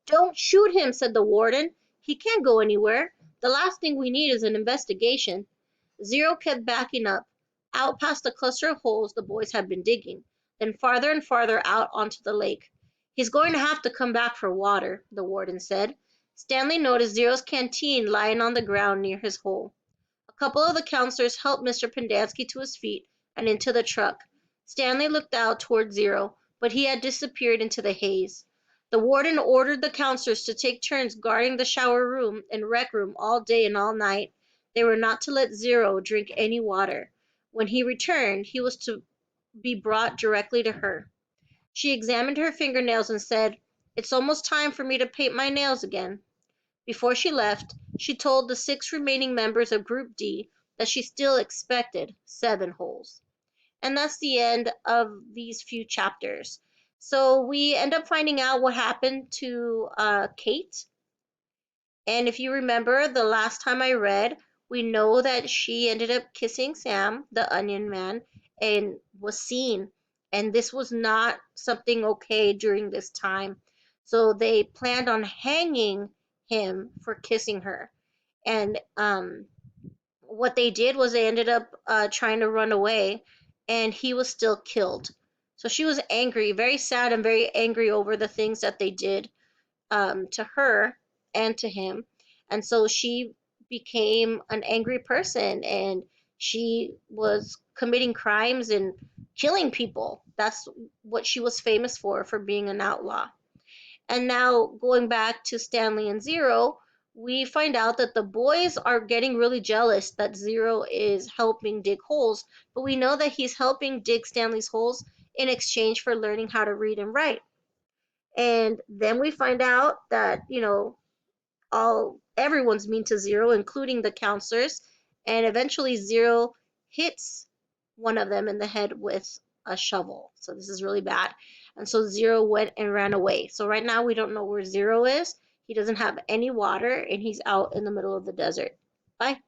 Don't shoot him, said the warden. He can't go anywhere. The last thing we need is an investigation. Zero kept backing up, out past the cluster of holes the boys had been digging, then farther and farther out onto the lake. He's going to have to come back for water, the warden said. Stanley noticed Zero's canteen lying on the ground near his hole. A couple of the counselors helped Mr. Pendanski to his feet and into the truck. Stanley looked out toward Zero, but he had disappeared into the haze. The warden ordered the counselors to take turns guarding the shower room and rec room all day and all night. They were not to let Zero drink any water. When he returned, he was to be brought directly to her. She examined her fingernails and said, "It's almost time for me to paint my nails again." Before she left, she told the 6 remaining members of Group D that she still expected 7 holes. And that's the end of these few chapters. So we end up finding out what happened to Kate. And if you remember the last time I read, we know that she ended up kissing Sam, the onion man, and was seen. And this was not something okay during this time. So they planned on hanging him for kissing her. And what they did was they ended up trying to run away, and he was still killed. So she was angry, very sad, and very angry over the things that they did to her and to him. And so she became an angry person, and she was committing crimes and killing people. That's what she was famous for being an outlaw. And now going back to Stanley and Zero, we find out that the boys are getting really jealous that Zero is helping dig holes, but we know that he's helping dig Stanley's holes in exchange for learning how to read and write. And then we find out that, all everyone's mean to Zero, including the counselors, and eventually Zero hits one of them in the head with a shovel. So this is really bad. And so Zero went and ran away. So right now we don't know where Zero is. He doesn't have any water and he's out in the middle of the desert. Bye.